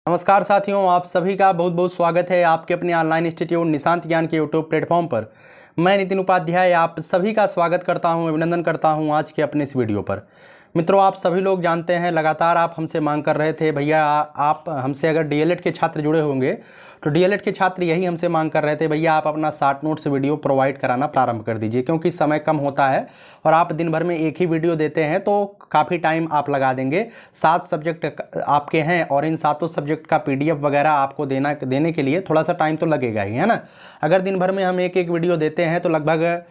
नमस्कार साथियों, आप सभी का बहुत बहुत स्वागत है आपके अपने ऑनलाइन इंस्टीट्यूट निशांत ज्ञान के यूट्यूब प्लेटफॉर्म पर। मैं नितिन उपाध्याय आप सभी का स्वागत करता हूं, अभिनंदन करता हूं आज के अपने इस वीडियो पर। मित्रों, आप सभी लोग जानते हैं, लगातार आप हमसे मांग कर रहे थे भैया आप हमसे अगर डीएलएड के छात्र जुड़े होंगे तो डीएलएड के छात्र यही हमसे मांग कर रहे थे भैया आप अपना शॉर्ट नोट्स वीडियो प्रोवाइड कराना प्रारंभ कर दीजिए, क्योंकि समय कम होता है और आप दिन भर में एक ही वीडियो देते हैं तो काफ़ी टाइम आप लगा देंगे। 7 सब्जेक्ट आपके हैं और इन 7 सब्जेक्ट का पीडीएफ वगैरह आपको देने के लिए थोड़ा सा टाइम तो लगेगा ही, है ना। अगर दिन भर में हम एक एक वीडियो देते हैं तो लगभग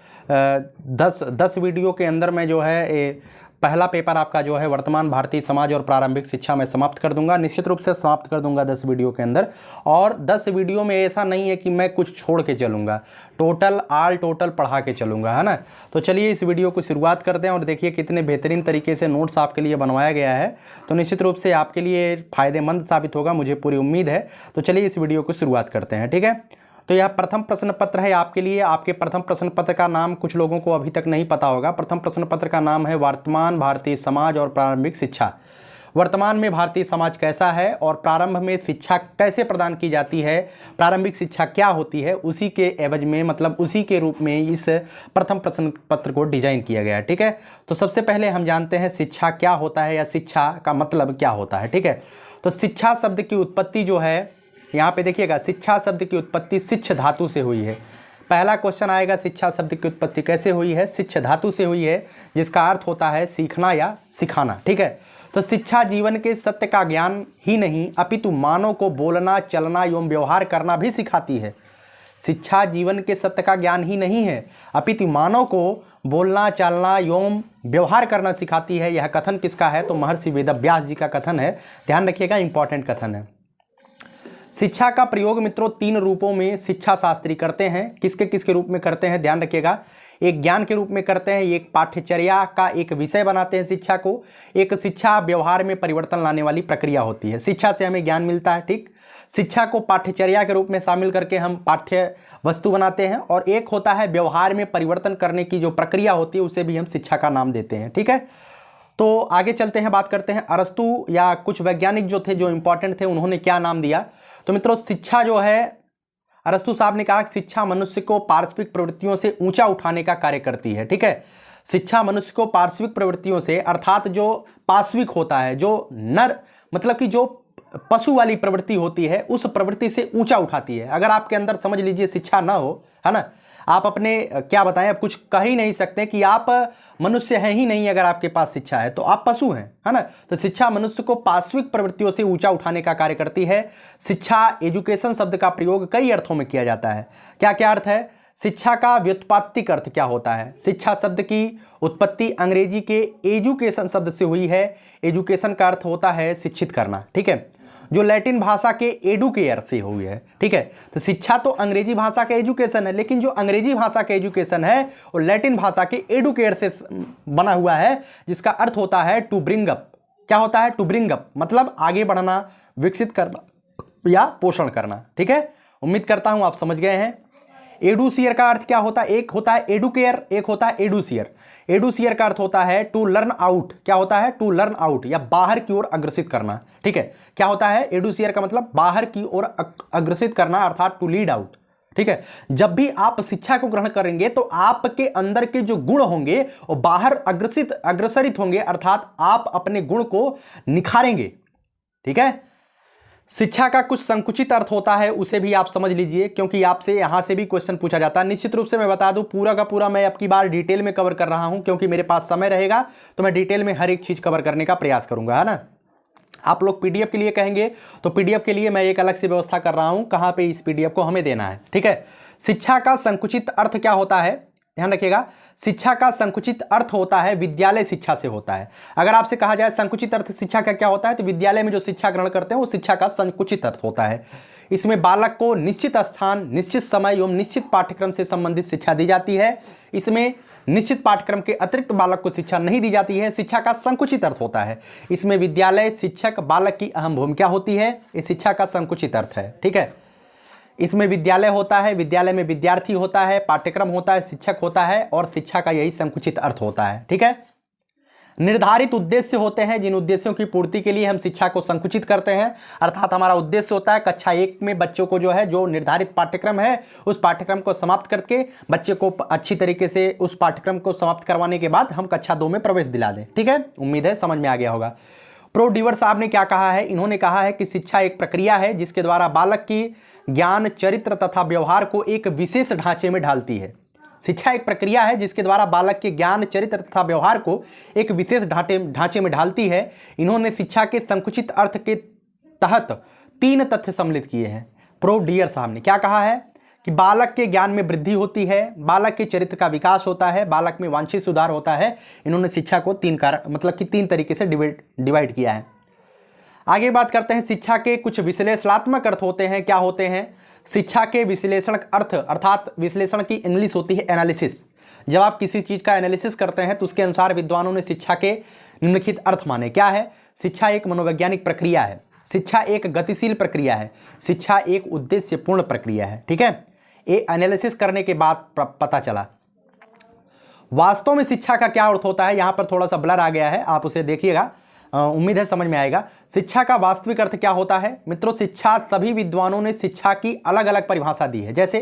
10 वीडियो के अंदर में जो है पहला पेपर आपका जो है वर्तमान भारतीय समाज और प्रारंभिक शिक्षा में समाप्त कर दूंगा, निश्चित रूप से समाप्त कर दूंगा 10 वीडियो के अंदर। और 10 वीडियो में ऐसा नहीं है कि मैं कुछ छोड़ के चलूंगा, टोटल पढ़ा के चलूंगा, है ना। तो चलिए इस वीडियो को शुरुआत करते हैं और देखिए कितने बेहतरीन तरीके से नोट्स आपके लिए बनवाया गया है, तो निश्चित रूप से आपके लिए फ़ायदेमंद साबित होगा, मुझे पूरी उम्मीद है। तो चलिए इस वीडियो को शुरुआत करते हैं, ठीक है। तो यह प्रथम प्रश्न पत्र है आपके लिए। आपके प्रथम प्रश्न पत्र का नाम कुछ लोगों को अभी तक नहीं पता होगा। प्रथम प्रश्न पत्र का नाम है वर्तमान भारतीय समाज और प्रारंभिक शिक्षा। वर्तमान में भारतीय समाज कैसा है और प्रारंभ में शिक्षा कैसे प्रदान की जाती है, प्रारंभिक शिक्षा क्या होती है, उसी के एवज में मतलब उसी के रूप में इस प्रथम प्रश्न पत्र को डिजाइन किया गया है, ठीक है। तो सबसे पहले हम जानते हैं शिक्षा क्या होता है या शिक्षा का मतलब क्या होता है, ठीक है। तो शिक्षा शब्द की उत्पत्ति जो है, यहाँ पे देखिएगा, शिक्षा शब्द की उत्पत्ति शिक्ष धातु से हुई है। पहला क्वेश्चन आएगा, शिक्षा शब्द की उत्पत्ति कैसे हुई है? शिक्ष धातु से हुई है, जिसका अर्थ होता है सीखना या सिखाना, ठीक है। तो शिक्षा जीवन के सत्य का ज्ञान ही नहीं अपितु मानव को बोलना, चलना एवं व्यवहार करना भी सिखाती है। शिक्षा जीवन के सत्य का ज्ञान ही नहीं है अपितु मानव को बोलना, चलना एवं व्यवहार करना सिखाती है। यह कथन किसका है? तो महर्षि वेदव्यास जी का कथन है। ध्यान रखिएगा, इंपॉर्टेंट कथन है। शिक्षा का प्रयोग मित्रों 3 रूपों में शिक्षा शास्त्री करते हैं। किसके किसके रूप में करते हैं? ध्यान रखिएगा, एक ज्ञान के रूप में करते हैं, एक पाठ्यचर्या का एक विषय बनाते हैं शिक्षा को, एक शिक्षा व्यवहार में परिवर्तन लाने वाली प्रक्रिया होती है। शिक्षा से हमें ज्ञान मिलता है, ठीक। शिक्षा को पाठ्यचर्या के रूप में शामिल करके हम पाठ्य वस्तु बनाते हैं, और एक होता है व्यवहार में परिवर्तन करने की जो प्रक्रिया होती है, उसे भी हम शिक्षा का नाम देते हैं, ठीक है। तो आगे चलते हैं, बात करते हैं अरस्तु या कुछ वैज्ञानिक जो थे, जो इंपॉर्टेंट थे, उन्होंने क्या नाम दिया। तो मित्रों, शिक्षा जो है, अरस्तु साहब ने कहा शिक्षा मनुष्य को पार्श्विक प्रवृत्तियों से ऊंचा उठाने का कार्य करती है, ठीक है। शिक्षा मनुष्य को पार्श्विक प्रवृत्तियों से, अर्थात जो पार्श्विक होता है, जो नर मतलब कि जो पशु वाली प्रवृत्ति होती है, उस प्रवृत्ति से ऊंचा उठाती है। अगर आपके अंदर समझ लीजिए शिक्षा ना हो, है ना, आप अपने क्या बताएं, आप कुछ कह ही नहीं सकते कि आप मनुष्य हैं ही नहीं। अगर आपके पास शिक्षा है तो आप पशु हैं, है ना। तो शिक्षा मनुष्य को पार्श्विक प्रवृत्तियों से ऊंचा उठाने का कार्य करती है। शिक्षा, एजुकेशन शब्द का प्रयोग कई अर्थों में किया जाता है। क्या क्या अर्थ है? शिक्षा का व्युत्पत्तिक अर्थ क्या होता है? शिक्षा शब्द की उत्पत्ति अंग्रेजी के एजुकेशन शब्द से हुई है। एजुकेशन का अर्थ होता है शिक्षित करना, ठीक है, जो लैटिन भाषा के एडुकेयर से हुई है, ठीक है। तो शिक्षा तो अंग्रेजी भाषा का एजुकेशन है, लेकिन जो अंग्रेजी भाषा का एजुकेशन है वो लैटिन भाषा के एडुकेयर से बना हुआ है, जिसका अर्थ होता है टू ब्रिंग अप। क्या होता है? टू ब्रिंग अप मतलब आगे बढ़ना, विकसित करना या पोषण करना, ठीक है। उम्मीद करता हूं आप समझ गए हैं। एडुसियर का अर्थ क्या होता है? एक होता है एडुकेयर, एक होता है एडुसियर। एडुसियर का अर्थ होता है टू लर्न आउट। क्या होता है? टू लर्न आउट या बाहर की ओर अग्रसित करना, ठीक है। क्या होता है? एडुसियर का मतलब बाहर की ओर अग्रसित करना, अर्थात टू लीड आउट, ठीक है। जब भी आप शिक्षा को ग्रहण करेंगे तो आपके अंदर के जो गुण होंगे वो बाहर अग्रसरित होंगे, अर्थात आप अपने गुण को निखारेंगे, ठीक है। शिक्षा का कुछ संकुचित अर्थ होता है, उसे भी आप समझ लीजिए, क्योंकि आपसे यहां से भी क्वेश्चन पूछा जाता है। निश्चित रूप से मैं बता दूं, पूरा का पूरा मैं अब की बार डिटेल में कवर कर रहा हूं, क्योंकि मेरे पास समय रहेगा तो मैं डिटेल में हर एक चीज कवर करने का प्रयास करूंगा, है ना। आप लोग पीडीएफ के लिए कहेंगे तो पीडीएफ के लिए मैं एक अलग से व्यवस्था कर रहा हूं, कहां पे इस पीडीएफ को हमें देना है, ठीक है। शिक्षा का संकुचित अर्थ क्या होता है? ध्यान रखिएगा, शिक्षा का संकुचित अर्थ होता है विद्यालय शिक्षा से होता है। अगर आपसे कहा जाए संकुचित अर्थ शिक्षा का क्या होता है, तो विद्यालय में जो शिक्षा ग्रहण करते हैं वो शिक्षा का संकुचित अर्थ होता है। इसमें बालक को निश्चित स्थान, निश्चित समय एवं निश्चित पाठ्यक्रम से संबंधित शिक्षा दी जाती है। इसमें निश्चित पाठ्यक्रम के अतिरिक्त बालक को शिक्षा नहीं दी जाती है। शिक्षा का संकुचित अर्थ होता है। इसमें विद्यालय, शिक्षक, बालक की अहम भूमिका होती है। ये शिक्षा का संकुचित अर्थ है, ठीक है। इसमें विद्यालय होता है, विद्यालय में विद्यार्थी होता है, पाठ्यक्रम होता है, शिक्षक होता है, और शिक्षा का यही संकुचित अर्थ होता है, ठीक है। निर्धारित उद्देश्य होते हैं, जिन उद्देश्यों की पूर्ति के लिए हम शिक्षा को संकुचित करते हैं। अर्थात हमारा उद्देश्य होता है कक्षा 1 में बच्चों को जो है जो निर्धारित पाठ्यक्रम है उस पाठ्यक्रम को समाप्त करके बच्चे को अच्छी तरीके से उस पाठ्यक्रम को समाप्त करवाने के बाद हम कक्षा 2 में प्रवेश दिला दें। ठीक है, उम्मीद है समझ में आ गया होगा। प्रो डीवर साहब ने क्या कहा है, इन्होंने कहा है कि शिक्षा एक प्रक्रिया है जिसके द्वारा बालक की ज्ञान, चरित्र तथा व्यवहार को एक विशेष ढांचे में ढालती है। शिक्षा एक प्रक्रिया है जिसके द्वारा बालक के ज्ञान, चरित्र तथा व्यवहार को एक विशेष ढांचे में ढालती है। इन्होंने शिक्षा के संकुचित अर्थ के तहत 3 तथ्य सम्मिलित किए हैं। प्रो डीयर साहब ने क्या कहा है कि बालक के ज्ञान में वृद्धि होती है, बालक के चरित्र का विकास होता है, बालक में वांछित सुधार होता है। इन्होंने शिक्षा को 3 तरीके से डिवाइड किया है। आगे बात करते हैं, शिक्षा के कुछ विश्लेषणात्मक अर्थ होते हैं। क्या होते हैं? शिक्षा के विश्लेषण अर्थ, अर्थात विश्लेषण की इंग्लिश होती है एनालिसिस। जब आप किसी चीज़ का एनालिसिस करते हैं तो उसके अनुसार विद्वानों ने शिक्षा के निम्नलिखित अर्थ माने। क्या है? शिक्षा एक मनोवैज्ञानिक प्रक्रिया है, शिक्षा एक गतिशील प्रक्रिया है, शिक्षा एक उद्देश्यपूर्ण प्रक्रिया है। ठीक है, ये एनालिसिस करने के बाद पता चला। वास्तव में शिक्षा का क्या अर्थ होता है, यहां पर थोड़ा सा ब्लर आ गया है, आप उसे देखिएगा, उम्मीद है समझ में आएगा। शिक्षा का वास्तविक अर्थ क्या होता है? मित्रों, शिक्षा, सभी विद्वानों ने शिक्षा की अलग अलग परिभाषा दी है। जैसे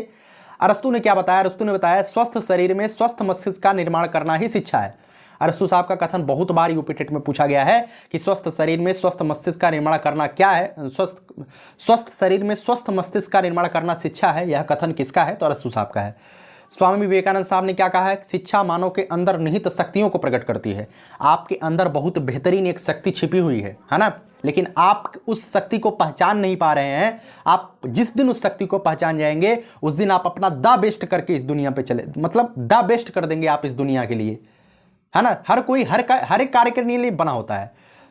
अरस्तु ने क्या बताया? अरस्तु ने बताया स्वस्थ शरीर में स्वस्थ मस्तिष्क का निर्माण करना ही शिक्षा है। अरस्तु साहब का कथन बहुत बार यूपी टेट में पूछा गया है कि स्वस्थ शरीर में स्वस्थ मस्तिष्क का निर्माण करना क्या है, स्वस्थ शरीर में स्वस्थ मस्तिष्क का निर्माण करना शिक्षा है। यह कथन किसका है? तो अरस्तु साहब का है। स्वामी विवेकानंद साहब ने क्या कहा है? शिक्षा मानव के अंदर निहित शक्तियों को प्रकट करती है। आपके अंदर बहुत बेहतरीन एक शक्ति छिपी हुई है ना, लेकिन आप उस शक्ति को पहचान नहीं पा रहे हैं। आप जिस दिन उस शक्ति को पहचान जाएंगे उस दिन आप अपना द बेस्ट करके इस दुनिया पे चले, मतलब द बेस्ट कर देंगे आप इस दुनिया के लिए, है ना। हर कोई हर एक कार्य करने के लिए बना होता है।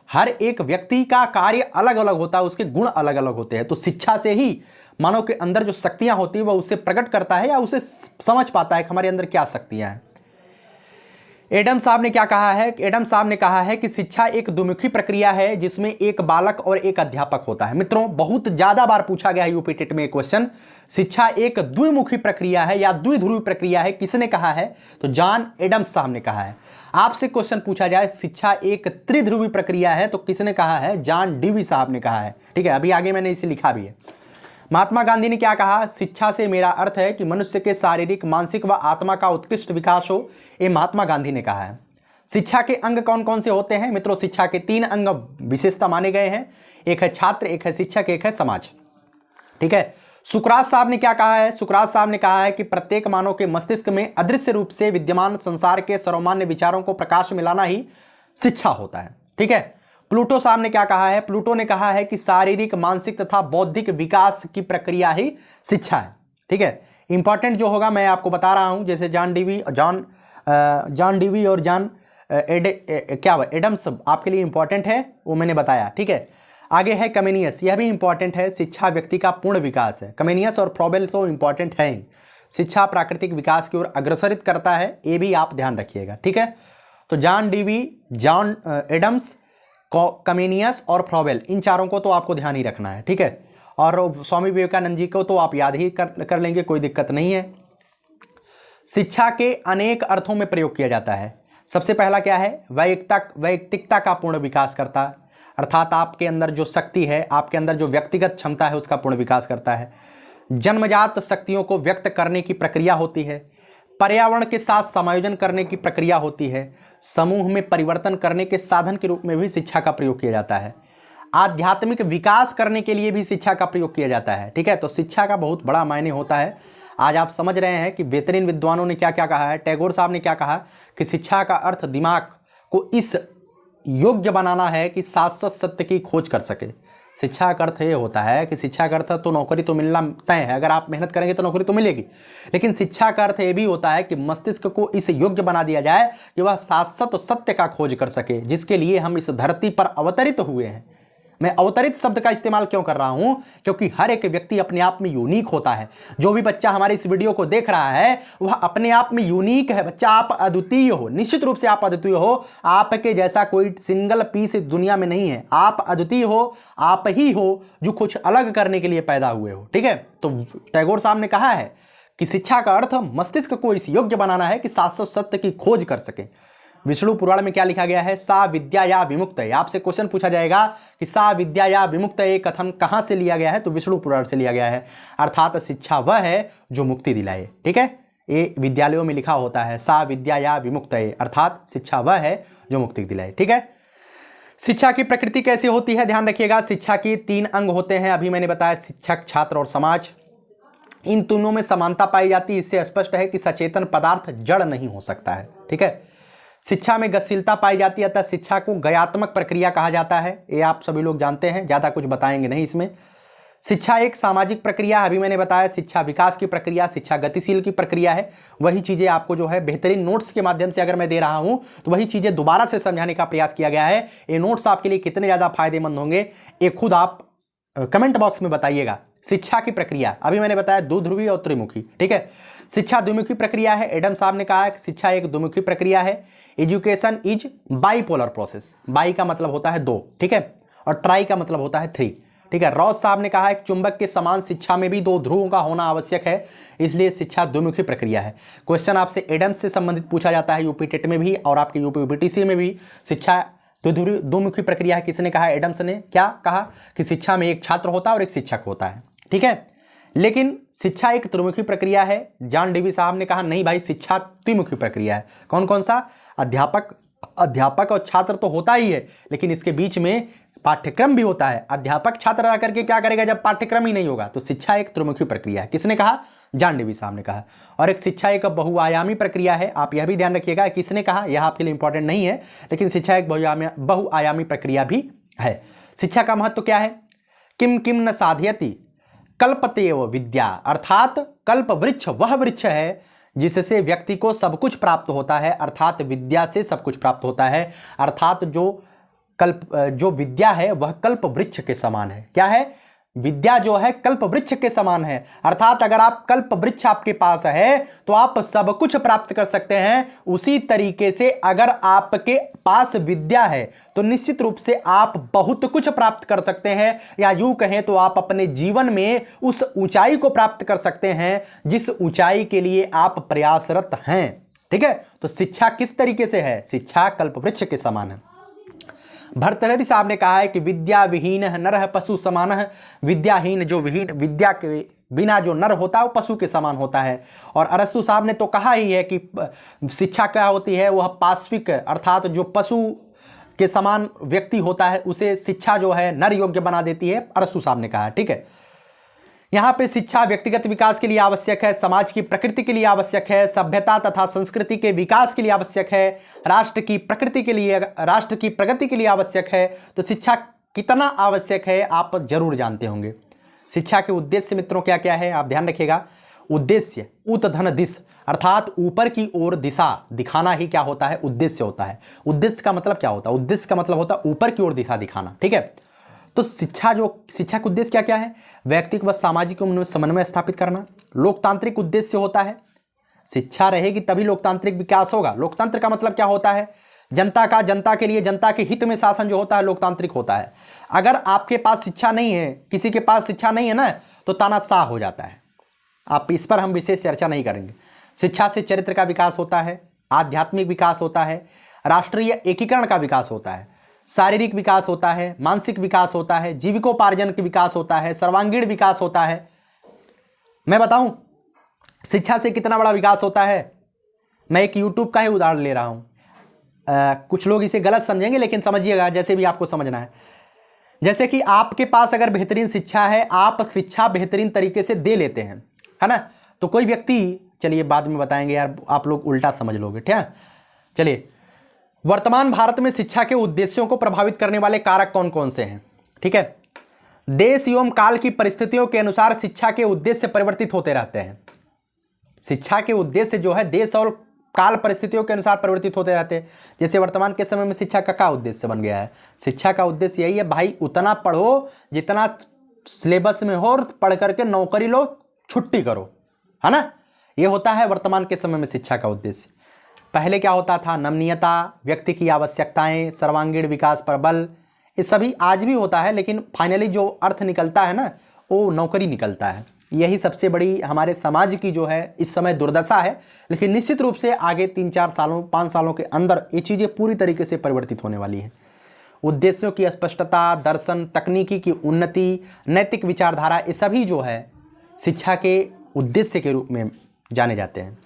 हर एक व्यक्ति का कार्य अलग अलग होता है, उसके गुण अलग अलग होते हैं। तो शिक्षा से ही मानव के अंदर जो शक्तियां होती है वह उसे प्रकट करता है या उसे समझ पाता है कि हमारे अंदर क्या शक्तियां हैं। एडम साहब ने क्या कहा है? एडम साहब ने कहा है कि शिक्षा एक द्विमुखी प्रक्रिया है जिसमें एक बालक और एक अध्यापक होता है। मित्रों, बहुत ज्यादा बार पूछा गया है यूपी टेट में क्वेश्चन, शिक्षा एक द्विमुखी प्रक्रिया है या द्विध्रुवी प्रक्रिया है, किसने कहा है? तो जॉन एडम्स साहब ने कहा है। आपसे क्वेश्चन पूछा जाए शिक्षा एक त्रिध्रुवी प्रक्रिया है तो किसने कहा है? जॉन डीवी साहब ने कहा है। ठीक है, अभी आगे मैंने इसे लिखा भी है। महात्मा गांधी ने क्या कहा? शिक्षा से मेरा अर्थ है कि मनुष्य के शारीरिक, मानसिक व आत्मा का उत्कृष्ट विकास हो, ये महात्मा गांधी ने कहा है। शिक्षा के अंग कौन कौन से होते हैं? मित्रों, शिक्षा के 3 अंग विशेषता माने गए हैं, एक है छात्र, एक है शिक्षक, एक है समाज। ठीक है, सुकरात साहब ने क्या कहा है? सुकरात साहब ने कहा है कि प्रत्येक मानव के मस्तिष्क में अदृश्य रूप से विद्यमान संसार के सर्वमान्य विचारों को प्रकाश में लाना ही शिक्षा होता है। ठीक है, प्लूटो साहब ने क्या कहा है? प्लूटो ने कहा है कि शारीरिक, मानसिक तथा बौद्धिक विकास की प्रक्रिया ही शिक्षा है। ठीक है, इंपॉर्टेंट जो होगा मैं आपको बता रहा हूं, जैसे जॉन डीवी और जॉन एडम्स आपके लिए इंपॉर्टेंट है, वो मैंने बताया। ठीक है, आगे है कमेनियस, यह भी इंपॉर्टेंट है। शिक्षा व्यक्ति का पूर्ण विकास है। कमेनियस और फ्रॉबेल तो इंपॉर्टेंट है ही। शिक्षा प्राकृतिक विकास की ओर अग्रसरित करता है, ये भी आप ध्यान रखिएगा। ठीक है, तो John Dewey, John Adams, Comenius और फ्रॉबेल, इन चारों को तो आपको ध्यान ही रखना है। ठीक है, और स्वामी विवेकानंद जी को तो आप याद ही कर लेंगे, कोई दिक्कत नहीं है। शिक्षा के अनेक अर्थों में प्रयोग किया जाता है। सबसे पहला क्या है? वैयक्तिकता का पूर्ण विकास करता है, अर्थात आपके अंदर जो शक्ति है, आपके अंदर जो व्यक्तिगत क्षमता है उसका पूर्ण विकास करता है। जन्मजात शक्तियों को व्यक्त करने की प्रक्रिया होती है। पर्यावरण के साथ समायोजन करने की प्रक्रिया होती है। समूह में परिवर्तन करने के साधन के रूप में भी शिक्षा का प्रयोग किया जाता है। आध्यात्मिक विकास करने के लिए भी शिक्षा का प्रयोग किया जाता है। ठीक है, तो शिक्षा का बहुत बड़ा मायने होता है। आज आप समझ रहे हैं कि बेहतरीन विद्वानों ने क्या क्या कहा है। टैगोर साहब ने क्या कहा कि शिक्षा का अर्थ दिमाग को इस योग्य बनाना है कि शाश्वत सत्य की खोज कर सके। शिक्षा का अर्थ ये होता है कि शिक्षा का अर्थ तो नौकरी तो मिलना तय है, अगर आप मेहनत करेंगे तो नौकरी तो मिलेगी, लेकिन शिक्षा का अर्थ ये भी होता है कि मस्तिष्क को इस योग्य बना दिया जाए कि वह शाश्वत सत्य का खोज कर सके, जिसके लिए हम इस धरती पर अवतरित हुए हैं। मैं अवतरित शब्द का इस्तेमाल क्यों कर रहा हूं? क्योंकि हर एक व्यक्ति अपने आप में यूनिक होता है। जो भी बच्चा हमारे इस वीडियो को देख रहा है वह अपने आप में यूनिक है। बच्चा, आप अद्वितीय हो, निश्चित रूप से आप अद्वितीय हो। आपके जैसा कोई सिंगल पीस इस दुनिया में नहीं है। आप अद्वितीय हो, आप ही हो जो कुछ अलग करने के लिए पैदा हुए हो। ठीक है, तो टैगोर साहब ने कहा है कि शिक्षा का अर्थ मस्तिष्क को इस योग्य बनाना है कि शाश्वत सत्य की खोज कर सके। विष्णु पुराण में क्या लिखा गया है? सा विद्या या विमुक्त है। आपसे क्वेश्चन पूछा जाएगा कि सा विद्या या विमुक्त ये कथन कहाँ से लिया गया है, तो विष्णु पुराण से लिया गया है। अर्थात शिक्षा वह है जो मुक्ति दिलाए। ठीक है, ये विद्यालयों में लिखा होता है, सा विद्या या विमुक्त है, अर्थात शिक्षा वह है जो मुक्ति दिलाए। ठीक है, शिक्षा की प्रकृति कैसी होती है? ध्यान रखिएगा, शिक्षा की 3 अंग होते हैं। अभी मैंने बताया शिक्षक, छात्र और समाज। इन तीनों में समानता पाई जाती है। इससे स्पष्ट है कि सचेतन पदार्थ जड़ नहीं हो सकता है। ठीक है, शिक्षा में गतिशीलता पाई जाती है, अतः शिक्षा को गयात्मक प्रक्रिया कहा जाता है। ये आप सभी लोग जानते हैं, ज़्यादा कुछ बताएंगे नहीं इसमें। शिक्षा एक सामाजिक प्रक्रिया, अभी मैंने बताया शिक्षा विकास की प्रक्रिया, शिक्षा गतिशील की प्रक्रिया है। वही चीज़ें आपको जो है बेहतरीन नोट्स के माध्यम से अगर मैं दे रहा हूँ तो वही चीज़ें दोबारा से समझाने का प्रयास किया गया है। ये नोट्स आपके लिए कितने ज़्यादा फायदेमंद होंगे ये खुद आप कमेंट बॉक्स में बताइएगा। शिक्षा की प्रक्रिया अभी मैंने बताया द्विध्रुवी और त्रिमुखी। ठीक है, शिक्षा द्विमुखी प्रक्रिया है। एडम साहब ने कहा है कि शिक्षा एक द्विमुखी प्रक्रिया है। Education is bipolar process. By का मतलब होता है 2, ठीक है, और ट्राई का मतलब होता है 3। ठीक है, रॉस साहब ने कहा है कि चुंबक के समान शिक्षा में भी 2 ध्रुवों का होना आवश्यक है, इसलिए शिक्षा द्विमुखी प्रक्रिया है। क्वेश्चन आपसे एडम्स से संबंधित पूछा जाता है यूपी टेट में भी और आपके यूपी बीटीसी में भी। शिक्षा द्विमुखी प्रक्रिया है, किसने कहा? एडम्स ने। क्या कहा? कि शिक्षा में एक छात्र होता है और एक शिक्षक होता है। ठीक है, लेकिन शिक्षा एक त्रिमुखी प्रक्रिया है। जॉन डेवी साहब ने कहा नहीं भाई, शिक्षा त्रिमुखी प्रक्रिया है। कौन कौन सा? अध्यापक और छात्र तो होता ही है, लेकिन इसके बीच में पाठ्यक्रम भी होता है। अध्यापक छात्र रह करके क्या करेगा जब पाठ्यक्रम ही नहीं होगा? तो शिक्षा एक त्रिमुखी प्रक्रिया है। किसने कहा? जॉन डेवी साहब ने कहा। और एक शिक्षा एक बहुआयामी प्रक्रिया है। आप यह भी ध्यान रखिएगा, किसने कहा? यह आपके लिए इंपॉर्टेंट नहीं है, लेकिन शिक्षा एक बहुआयामी प्रक्रिया भी है। शिक्षा का महत्व क्या है? किम किम न साधयति कल्पतेव विद्या, अर्थात कल्प वृक्ष वह वृक्ष है जिससे व्यक्ति को सब कुछ प्राप्त होता है, अर्थात विद्या से सब कुछ प्राप्त होता है। अर्थात जो विद्या है वह कल्प वृक्ष के समान है। क्या है? विद्या जो है कल्प वृक्ष के समान है। अर्थात अगर आप कल्प वृक्ष आपके पास है तो आप सब कुछ प्राप्त कर सकते हैं। उसी तरीके से अगर आपके पास विद्या है तो निश्चित रूप से आप बहुत कुछ प्राप्त कर सकते हैं, या यूं कहें तो आप अपने जीवन में उस ऊंचाई को प्राप्त कर सकते हैं जिस ऊंचाई के लिए आप प्रयासरत हैं। ठीक है, तो शिक्षा किस तरीके से है? शिक्षा कल्प वृक्ष के समान है। भर्तृहरि साहब ने कहा है कि विद्या विहीन नरः पशु समान। विद्याहीन जो विद्या के बिना जो नर होता है वो पशु के समान होता है। और अरस्तु साहब ने तो कहा ही है कि शिक्षा क्या होती है? वह पाश्विक, अर्थात जो पशु के समान व्यक्ति होता है उसे शिक्षा जो है नर योग्य बना देती है, अरस्तु साहब ने कहा। ठीक है, यहाँ पे शिक्षा व्यक्तिगत विकास के लिए आवश्यक है, समाज की प्रकृति के लिए आवश्यक है, सभ्यता तथा संस्कृति के विकास के लिए आवश्यक है, राष्ट्र की प्रगति के लिए आवश्यक है। तो शिक्षा कितना आवश्यक है आप जरूर जानते होंगे। शिक्षा के उद्देश्य मित्रों क्या क्या है? आप ध्यान रखिएगा। उद्देश्य उत धन दिश, अर्थात ऊपर की ओर दिशा दिखाना ही क्या होता है? उद्देश्य होता है। उद्देश्य का मतलब क्या होता है? उद्देश्य का मतलब होता है ऊपर की ओर दिशा दिखाना। ठीक है, तो शिक्षा का उद्देश्य क्या क्या है? व्यक्तिगत व सामाजिक समन्वय स्थापित करना। लोकतांत्रिक उद्देश्य होता है। शिक्षा रहेगी तभी लोकतांत्रिक विकास होगा। लोकतंत्र का मतलब क्या होता है? जनता के लिए, जनता के हित में शासन जो होता है लोकतांत्रिक होता है। अगर आपके पास शिक्षा नहीं है, किसी के पास शिक्षा नहीं है ना, तो तानाशाह हो जाता है। आप इस पर हम विशेष चर्चा नहीं करेंगे। शिक्षा से चरित्र का विकास होता है, आध्यात्मिक विकास होता है, राष्ट्रीय एकीकरण का विकास होता है, शारीरिक विकास होता है, मानसिक विकास होता है, जीविकोपार्जन का विकास होता है, सर्वांगीण विकास होता है। मैं बताऊं शिक्षा से कितना बड़ा विकास होता है? मैं एक यूट्यूब का ही उदाहरण ले रहा हूं। कुछ लोग इसे गलत समझेंगे, लेकिन समझिएगा जैसे भी आपको समझना है। जैसे कि आपके पास अगर बेहतरीन शिक्षा है, आप शिक्षा बेहतरीन तरीके से दे लेते हैं, है ना, तो कोई व्यक्ति, चलिए बाद में बताएंगे यार, आप लोग उल्टा समझ लोगे। ठीक है, चलिए, वर्तमान भारत में शिक्षा के उद्देश्यों को प्रभावित करने वाले कारक कौन कौन से हैं? ठीक है, देश एवं काल की परिस्थितियों के अनुसार शिक्षा के उद्देश्य परिवर्तित होते रहते हैं। शिक्षा के उद्देश्य जो है देश और काल परिस्थितियों के अनुसार परिवर्तित होते रहते हैं। जैसे वर्तमान के समय में शिक्षा का क्या उद्देश्य बन गया है? शिक्षा का उद्देश्य यही है भाई, उतना पढ़ो जितना सिलेबस में हो, पढ़ करके नौकरी लो, छुट्टी करो, है ना। ये होता है वर्तमान के समय में शिक्षा का उद्देश्य। पहले क्या होता था? नमनीयता, व्यक्ति की आवश्यकताएं, सर्वांगीण विकास पर बल, ये सभी आज भी होता है, लेकिन फाइनली जो अर्थ निकलता है ना, वो नौकरी निकलता है। यही सबसे बड़ी हमारे समाज की जो है इस समय दुर्दशा है। लेकिन निश्चित रूप से आगे 3-4 सालों 5 सालों के अंदर ये चीज़ें पूरी तरीके से परिवर्तित होने वाली हैं। उद्देश्यों की स्पष्टता, दर्शन, तकनीकी की उन्नति, नैतिक विचारधारा, ये सभी जो है शिक्षा के उद्देश्य के रूप में जाने जाते हैं।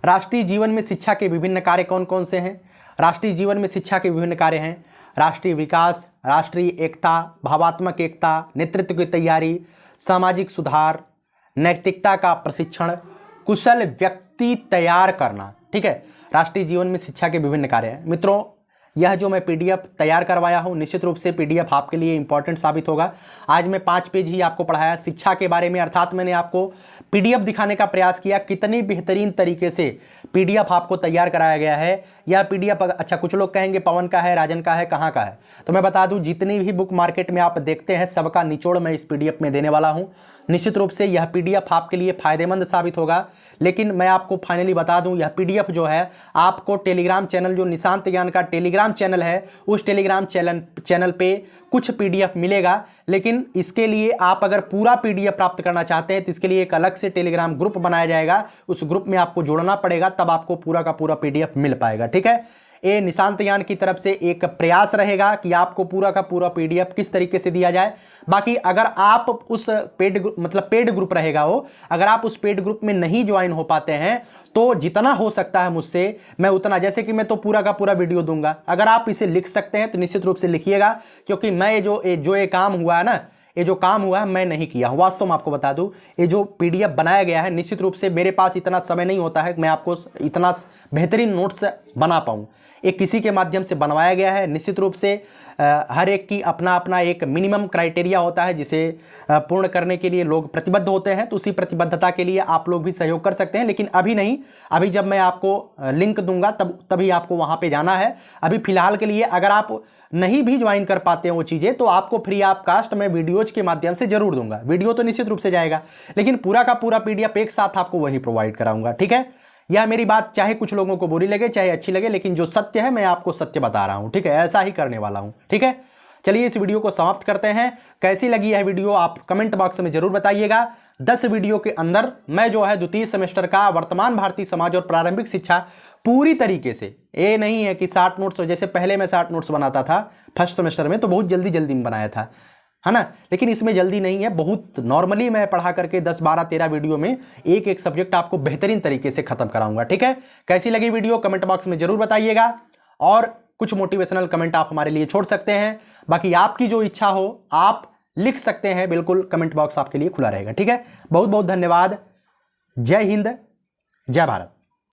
राष्ट्रीय जीवन में शिक्षा के विभिन्न कार्य कौन कौन से हैं? राष्ट्रीय जीवन में शिक्षा के विभिन्न कार्य हैं: राष्ट्रीय विकास, राष्ट्रीय एकता, भावात्मक एकता, नेतृत्व की तैयारी, सामाजिक सुधार, नैतिकता का प्रशिक्षण, कुशल व्यक्ति तैयार करना। ठीक है, राष्ट्रीय जीवन में शिक्षा के विभिन्न कार्य हैं। मित्रों, यह जो मैं पीडीएफ तैयार करवाया हूँ, निश्चित रूप से पीडीएफ आपके लिए इंपॉर्टेंट साबित होगा। आज मैं 5 पेज ही आपको पढ़ाया शिक्षा के बारे में, अर्थात मैंने आपको पीडीएफ दिखाने का प्रयास किया कितनी बेहतरीन तरीके से पीडीएफ आपको तैयार कराया गया है। यह पीडीएफ, अच्छा कुछ लोग कहेंगे पवन का है, राजन का है, कहाँ का है, तो मैं बता दूं जितनी भी बुक मार्केट में आप देखते हैं सबका निचोड़ मैं इस पीडीएफ में देने वाला हूं। निश्चित रूप से यह पीडीएफ आपके लिए फ़ायदेमंद साबित होगा। लेकिन मैं आपको फाइनली बता दूं, यह पीडीएफ जो है आपको टेलीग्राम चैनल, जो निशांत ज्ञान का टेलीग्राम चैनल है, उस टेलीग्राम चैनल पे कुछ पीडीएफ मिलेगा। लेकिन इसके लिए आप अगर पूरा पीडीएफ प्राप्त करना चाहते हैं तो इसके लिए एक अलग से टेलीग्राम ग्रुप बनाया जाएगा। उस ग्रुप में आपको जुड़ना पड़ेगा, तब आपको पूरा का पूरा पीडीएफ मिल पाएगा। ठीक है, ये निशांत ज्ञान की तरफ से एक प्रयास रहेगा कि आपको पूरा का पूरा पीडीएफ किस तरीके से दिया जाए। बाकी अगर आप उस पेड ग्रुप रहेगा वो, अगर आप उस पेड ग्रुप में नहीं ज्वाइन हो पाते हैं तो जितना हो सकता है मुझसे मैं उतना, जैसे कि मैं तो पूरा का पूरा वीडियो दूंगा, अगर आप इसे लिख सकते हैं तो निश्चित रूप से लिखिएगा। क्योंकि मैं ये काम हुआ है ना, ये जो काम हुआ है मैं नहीं किया हूँ। वास्तव में आपको बता दूं, ये जो पीडीएफ बनाया गया है, निश्चित रूप से मेरे पास इतना समय नहीं होता है कि मैं आपको इतना बेहतरीन नोट्स बना पाऊँ। ये किसी के माध्यम से बनवाया गया है। निश्चित रूप से हर एक की अपना अपना एक मिनिमम क्राइटेरिया होता है जिसे पूर्ण करने के लिए लोग प्रतिबद्ध होते हैं, तो उसी प्रतिबद्धता के लिए आप लोग भी सहयोग कर सकते हैं। लेकिन अभी नहीं, अभी जब मैं आपको लिंक दूंगा तभी आपको वहाँ पे जाना है। अभी फ़िलहाल के लिए अगर आप नहीं भी ज्वाइन कर पाते हैं वो चीज़ें, तो आपको फ्री ऑफ कास्ट मैं वीडियोज़ के माध्यम से जरूर दूंगा। वीडियो तो निश्चित रूप से जाएगा, लेकिन पूरा का पूरा पीडीएफ एक साथ आपको वही प्रोवाइड कराऊंगा। ठीक है, यह मेरी बात चाहे कुछ लोगों को बुरी लगे चाहे अच्छी लगे, लेकिन जो सत्य है मैं आपको सत्य बता रहा हूं। ठीक है, ऐसा ही करने वाला हूं। ठीक है, चलिए इस वीडियो को समाप्त करते हैं। कैसी लगी यह वीडियो आप कमेंट बॉक्स में जरूर बताइएगा। 10 वीडियो के अंदर मैं जो है द्वितीय सेमेस्टर का वर्तमान भारतीय समाज और प्रारंभिक शिक्षा पूरी तरीके से, ये नहीं है कि 60 नोट्स, जैसे पहले मैं 60 नोट्स बनाता था फर्स्ट सेमेस्टर में तो बहुत जल्दी में बनाया था, है ना, लेकिन इसमें जल्दी नहीं है। बहुत नॉर्मली मैं पढ़ा करके 10, 12, 13 वीडियो में एक सब्जेक्ट आपको बेहतरीन तरीके से खत्म कराऊंगा। ठीक है, कैसी लगी वीडियो कमेंट बॉक्स में जरूर बताइएगा, और कुछ मोटिवेशनल कमेंट आप हमारे लिए छोड़ सकते हैं। बाकी आपकी जो इच्छा हो आप लिख सकते हैं, बिल्कुल कमेंट बॉक्स आपके लिए खुला रहेगा। ठीक है, बहुत बहुत धन्यवाद। जय हिंद, जय भारत।